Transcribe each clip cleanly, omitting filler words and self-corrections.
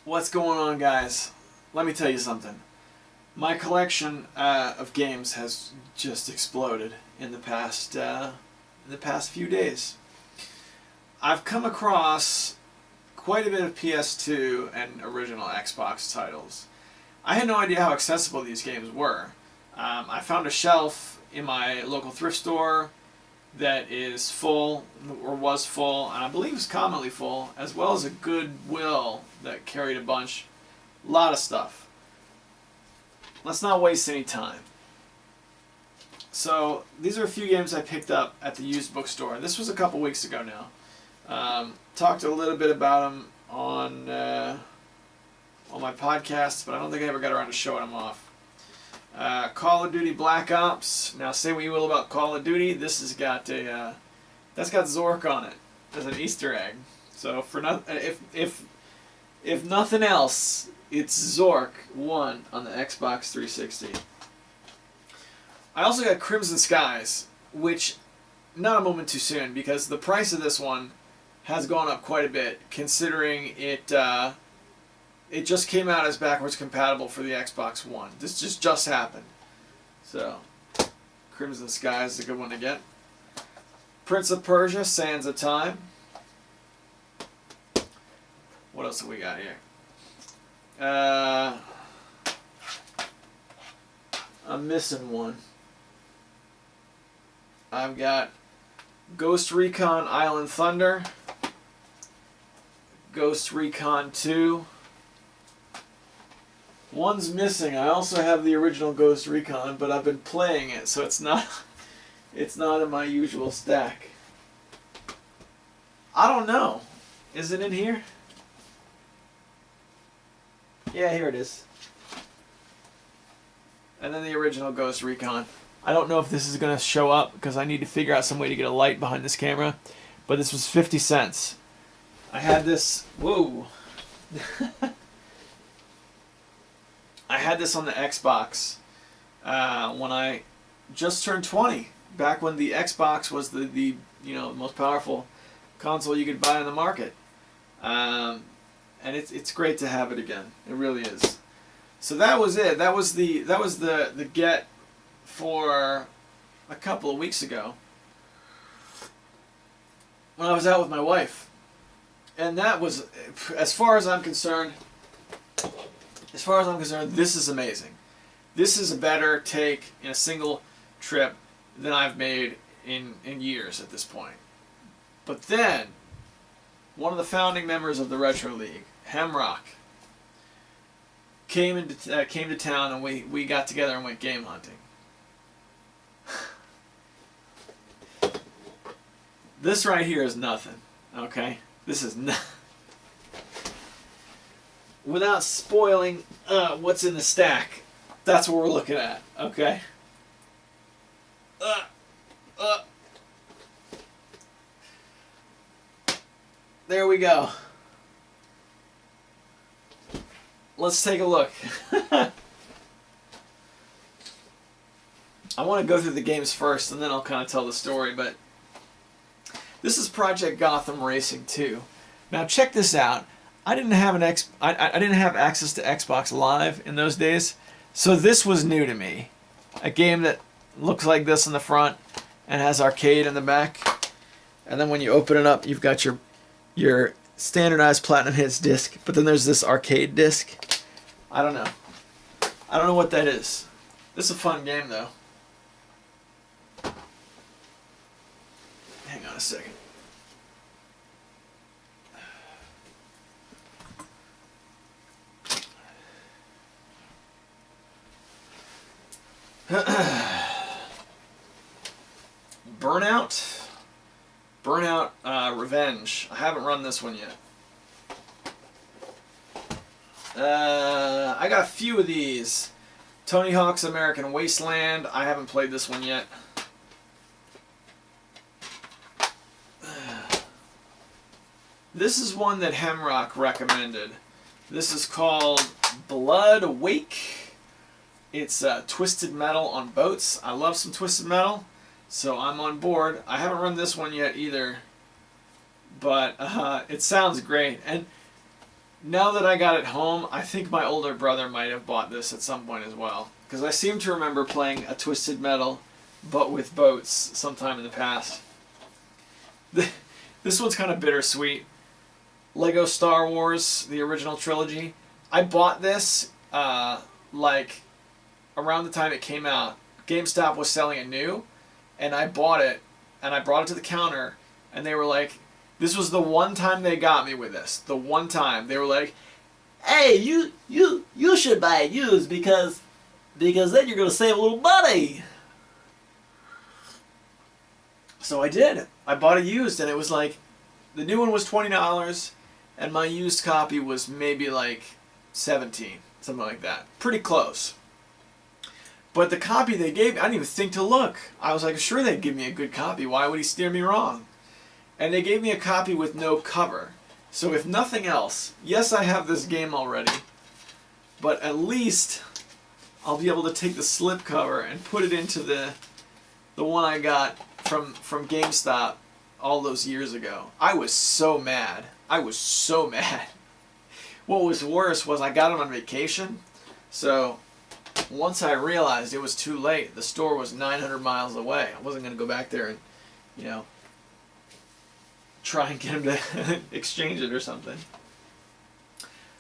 What's going on, guys? Let me tell you something. My collection of games has just exploded in the past few days. I've come across quite a bit of PS2 and original Xbox titles. I had no idea how accessible these games were. I found a shelf in my local thrift store that is full, or was full, and I believe is commonly full, as well as a Goodwill that carried a bunch. A lot of stuff. Let's not waste any time. So, these are a few games I picked up at the used bookstore. This was a couple weeks ago now. Talked a little bit about them on my podcast, but I don't think I ever got around to showing them off. Call of Duty Black Ops. Now, say what you will about Call of Duty, this has got that's got Zork on it as an Easter egg. So for if nothing else, it's Zork 1 on the Xbox 360. I also got Crimson Skies, which not a moment too soon because the price of this one has gone up quite a bit, considering it just came out as backwards compatible for the Xbox One. This just happened. So, Crimson Skies is a good one to get. Prince of Persia, Sands of Time. What else have we got here? I'm missing one. I've got Ghost Recon Island Thunder, Ghost Recon 2. One's missing. I also have the original Ghost Recon, but I've been playing it, so it's not in my usual stack. I don't know. Is it in here? Yeah, here it is. And then the original Ghost Recon. I don't know if this is going to show up because I need to figure out some way to get a light behind this camera, but this was 50 cents. I had this... Whoa. I had this on the Xbox when I just turned 20. Back when the Xbox was the most powerful console you could buy on the market, and it's great to have it again. It really is. So that was it. That was the get for a couple of weeks ago when I was out with my wife, and that was, as far as I'm concerned, this is amazing. This is a better take in a single trip than I've made in years at this point. But then, one of the founding members of the Retro League, Hemrawc, came to town, and we got together and went game hunting. This right here is nothing, okay? This is nothing. Without spoiling what's in the stack, that's what we're looking at, okay? There we go. Let's take a look. I want to go through the games first, and then I'll kind of tell the story, but this is Project Gotham Racing 2. Now check this out. I didn't have I didn't have access to Xbox Live in those days, so this was new to me. A game that looks like this in the front and has arcade in the back, and then when you open it up, you've got your standardized Platinum Hits disc, but then there's this arcade disc. I don't know what that is. This is a fun game though. Hang on a second. Burnout Revenge. I haven't run this one yet. I got a few of these. Tony Hawk's American Wasteland. I haven't played this one yet. This is one that Hemrawc recommended. This is called Blood Awake. It's Twisted Metal on boats. I love some Twisted Metal, so I'm on board. I haven't run this one yet either, but it sounds great. And now that I got it home, I think my older brother might have bought this at some point as well. Because I seem to remember playing a Twisted Metal, but with boats, sometime in the past. This one's kind of bittersweet. Lego Star Wars, the original trilogy. I bought this like around the time it came out. GameStop was selling it new, and I bought it, and I brought it to the counter, and they were like, this was the one time they got me with this. The one time they were like, Hey, you should buy it used because then you're gonna save a little money. so I did. I bought it used, and it was like, the new one was $20, and my used copy was maybe like 17, something like that. Pretty close. But the copy they gave me, I didn't even think to look. I was like, sure they'd give me a good copy. Why would he steer me wrong? And they gave me a copy with no cover. So if nothing else, yes, I have this game already, but at least I'll be able to take the slip cover and put it into the one I got from GameStop all those years ago. I was so mad. I was so mad. What was worse was I got it on vacation, so once I realized it was too late, the store was 900 miles away. I wasn't going to go back there and, you know, try and get him to exchange it or something.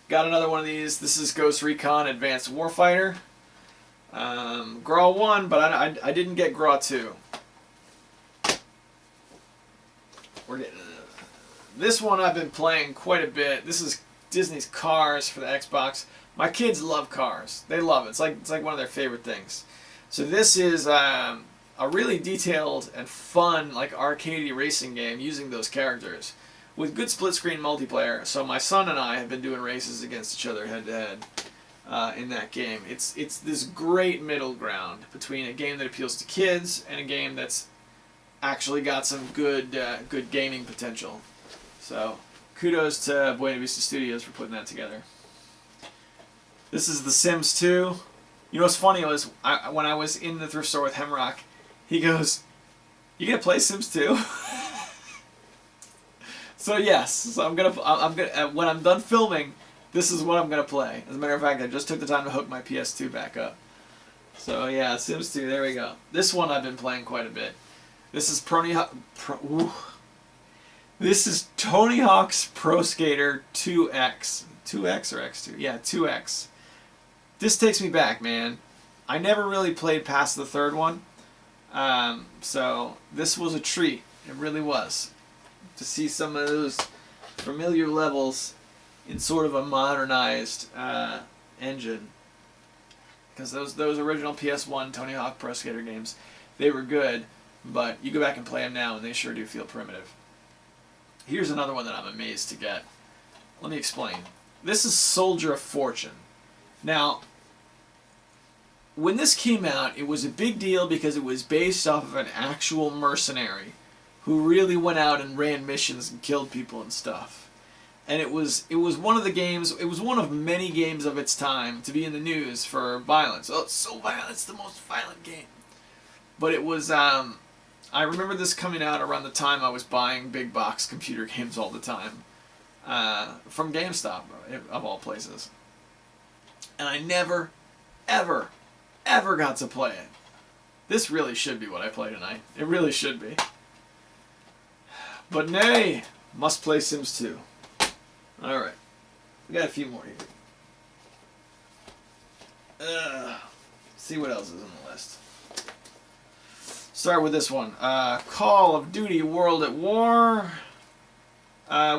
Got another one of these. This is Ghost Recon Advanced Warfighter. Graw 1, but I didn't get Graw 2. We're getting this one I've been playing quite a bit. This is Disney's Cars for the Xbox. My kids love cars. They love it. It's like one of their favorite things. So this is a really detailed and fun, like arcadey racing game using those characters with good split screen multiplayer. So my son and I have been doing races against each other head to head in that game. It's this great middle ground between a game that appeals to kids and a game that's actually got some good gaming potential. So kudos to Buena Vista Studios for putting that together. This is The Sims 2. You know what's funny was when I was in the thrift store with Hemrawc, he goes, "You gonna play Sims 2?" So yes, so I'm gonna when I'm done filming, this is what I'm gonna play. As a matter of fact, I just took the time to hook my PS2 back up. So yeah, Sims 2. There we go. This one I've been playing quite a bit. This is This is Tony Hawk's Pro Skater 2X. 2X or X2? Yeah, 2X. This takes me back, man. I never really played past the third one. So this was a treat. It really was. To see some of those familiar levels in sort of a modernized engine. Because those original PS1 Tony Hawk Pro Skater games, they were good, but you go back and play them now and they sure do feel primitive. Here's another one that I'm amazed to get. Let me explain. This is Soldier of Fortune. Now, when this came out, it was a big deal because it was based off of an actual mercenary who really went out and ran missions and killed people and stuff. And it was one of the games, it was one of many games of its time to be in the news for violence. Oh, it's so violent, it's the most violent game. But it was, I remember this coming out around the time I was buying big box computer games all the time. From GameStop, of all places. And I never, ever, ever got to play it. This really should be what I play tonight. It really should be. But nay, must play Sims 2. Alright. We got a few more here. See what else is on the list. Start with this one. Call of Duty World at War.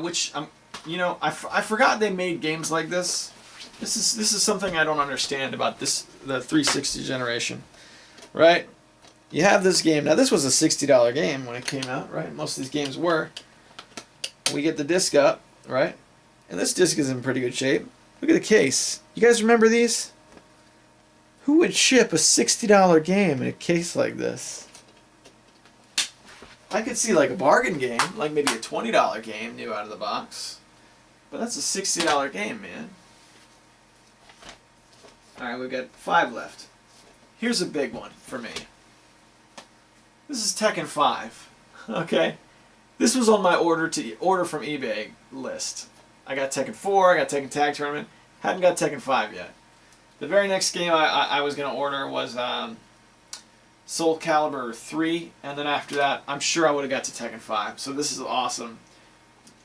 Which, I forgot they made games like this. This is something I don't understand about the 360 generation. Right? You have this game. Now, this was a $60 game when it came out, right? Most of these games were. We get the disc up, right? And this disc is in pretty good shape. Look at the case. You guys remember these? Who would ship a $60 game in a case like this? I could see like a bargain game, like maybe a $20 game new out of the box. But that's a $60 game, man. Alright, we've got 5 left. Here's a big one for me. This is Tekken 5. Okay? This was on my order from eBay list. I got Tekken 4, I got Tekken Tag Tournament. Hadn't got Tekken 5 yet. The very next game I was going to order was Soul Calibur 3, and then after that, I'm sure I would have got to Tekken 5. So this is awesome.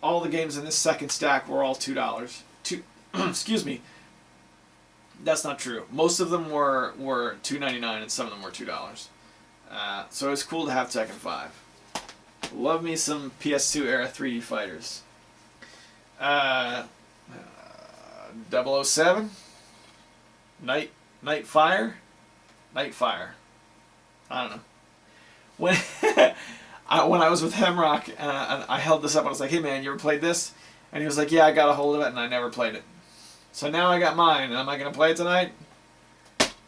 All the games in this second stack were all $2. Excuse me. That's not true. Most of them were $2.99 and some of them were $2. So it's cool to have Tekken 5. Love me some PS2 era 3D fighters. 007. Nightfire. I don't know. When when I was with Hemrawc and I held this up, I was like, "Hey man, you ever played this?" And he was like, "Yeah, I got a hold of it and I never played it." So now I got mine. Am I gonna play it tonight?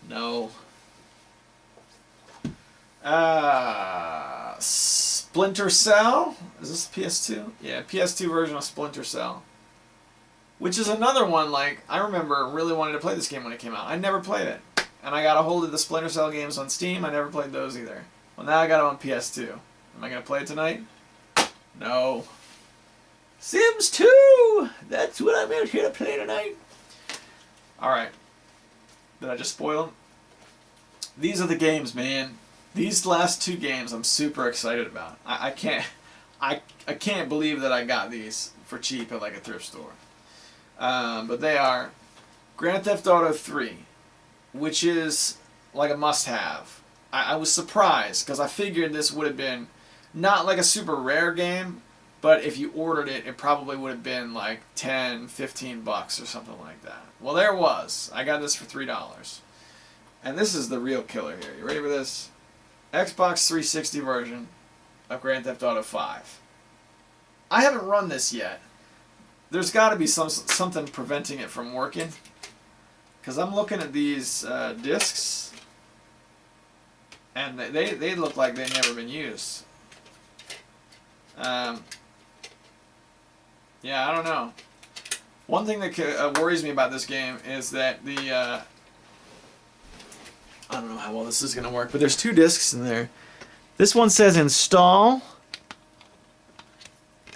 No. Splinter Cell. Is this PS2? Yeah, PS2 version of Splinter Cell. Which is another one, like, I remember really wanting to play this game when it came out. I never played it. And I got a hold of the Splinter Cell games on Steam. I never played those either. Well, now I got them on PS2. Am I going to play it tonight? No. Sims 2! That's what I'm out here to play tonight. Alright. Did I just spoil them? These are the games, man. These last two games I'm super excited about. I can't believe that I got these for cheap at like a thrift store. But they are Grand Theft Auto 3, which is like a must-have. I was surprised because I figured this would have been not like a super rare game, but if you ordered it, it probably would have been like 10, 15 bucks or something like that. Well, there it was. I got this for $3. And this is the real killer here. You ready for this? Xbox 360 version of Grand Theft Auto 5. I haven't run this yet. There's got to be something preventing it from working. Because I'm looking at these discs, and they look like they've never been used. Yeah, I don't know. One thing that worries me about this game is that the... I don't know how well this is going to work, but there's two discs in there. This one says install,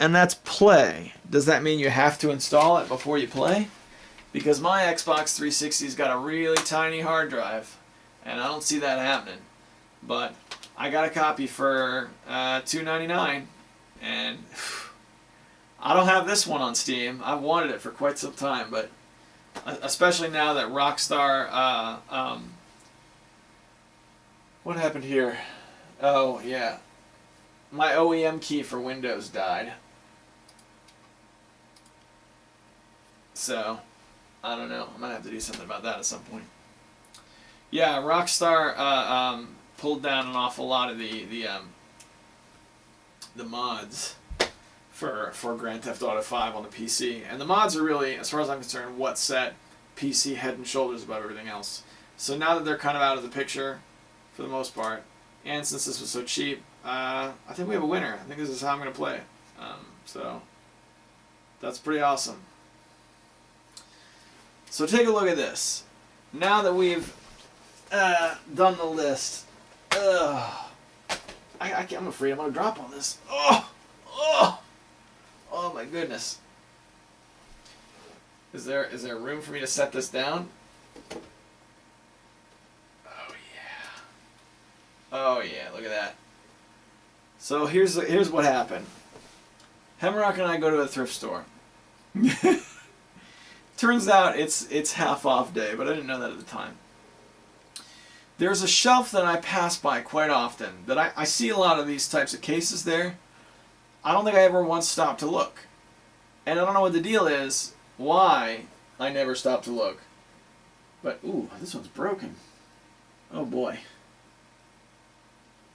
and that's play. Does that mean you have to install it before you play? Because my Xbox 360's got a really tiny hard drive, and I don't see that happening. But I got a copy for $2.99, and I don't have this one on Steam. I've wanted it for quite some time, but especially now that Rockstar... what happened here? Oh, yeah. My OEM key for Windows died. So, I don't know. I might have to do something about that at some point. Yeah, Rockstar pulled down an awful lot of the mods for Grand Theft Auto 5 on the PC. And the mods are really, as far as I'm concerned, what set PC head and shoulders above everything else. So now that they're kind of out of the picture, for the most part, and since this was so cheap, I think we have a winner. I think this is how I'm going to play. So, that's pretty awesome. So take a look at this. Now that we've done the list, I'm afraid I'm going to drop on this. Oh my goodness. Is there room for me to set this down? Oh yeah, look at that. So here's what happened. Hemrawc and I go to a thrift store. Turns out it's half off day, but I didn't know that at the time. There's a shelf that I pass by quite often that I see a lot of these types of cases there. I don't think I ever once stopped to look. And I don't know what the deal is, why I never stopped to look. But, ooh, this one's broken. Oh boy.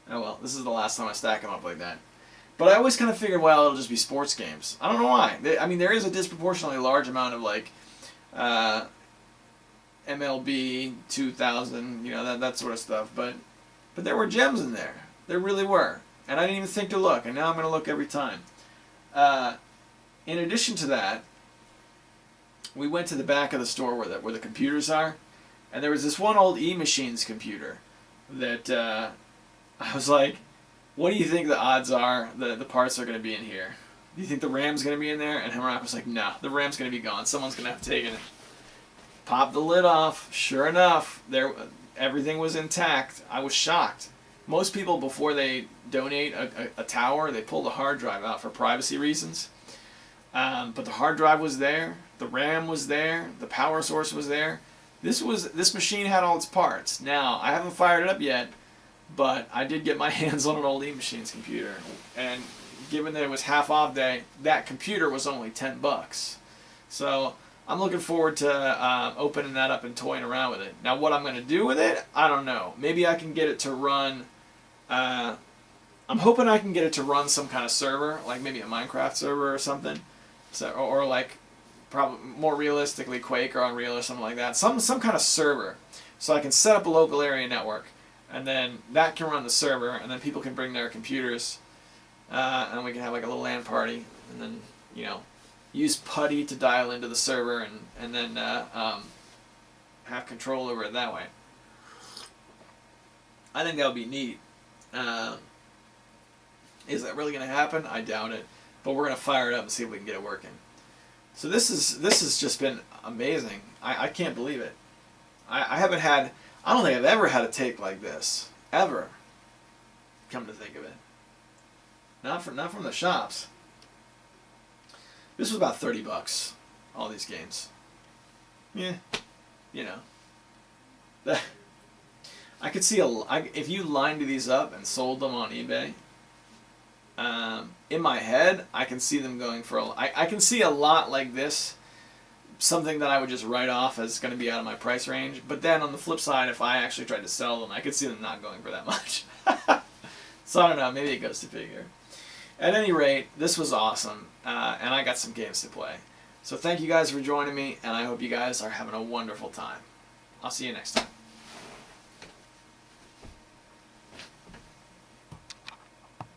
Oh well, this is the last time I stack them up like that. But I always kind of figured, well, it'll just be sports games. I don't know why. I mean, there is a disproportionately large amount of, like, MLB 2000, you know, that sort of stuff. But there were gems in there. There really were. And I didn't even think to look, and now I'm going to look every time. In addition to that, we went to the back of the store where the computers are, and there was this one old E-Machines computer that I was like, what do you think the odds are that the parts are going to be in here? Do you think the RAM's going to be in there? And Hemrawc was like, no, the RAM's going to be gone. Someone's going to have taken it. Pop the lid off. Sure enough, everything was intact. I was shocked. Most people, before they donate a tower, they pull the hard drive out for privacy reasons. But the hard drive was there. The RAM was there. The power source was there. This machine had all its parts. Now, I haven't fired it up yet, but I did get my hands on an old E-Machines computer. And given that it was half off day, that computer was only $10. So I'm looking forward to opening that up and toying around with it. Now, what I'm going to do with it, I don't know. Maybe I can get it to run. I'm hoping I can get it to run some kind of server, like maybe a Minecraft server or something, or like probably more realistically Quake or Unreal or something like that. Some kind of server, so I can set up a local area network, and then that can run the server, and then people can bring their computers, and we can have like a little LAN party, and then use PuTTY to dial into the server, and then have control over it that way. I think that would be neat. Is that really going to happen? I doubt it. But we're going to fire it up and see if we can get it working. So this has just been amazing. I can't believe it. I don't think I've ever had a take like this. Ever. Come to think of it. Not from the shops. This was about $30, all these games. Yeah. I could see if you lined these up and sold them on eBay. In my head, I can see them going for I can see a lot like this, something that I would just write off as going to be out of my price range. But then on the flip side, if I actually tried to sell them, I could see them not going for that much. So I don't know. Maybe it goes to figure. At any rate, this was awesome, and I got some games to play. So thank you guys for joining me, and I hope you guys are having a wonderful time. I'll see you next time.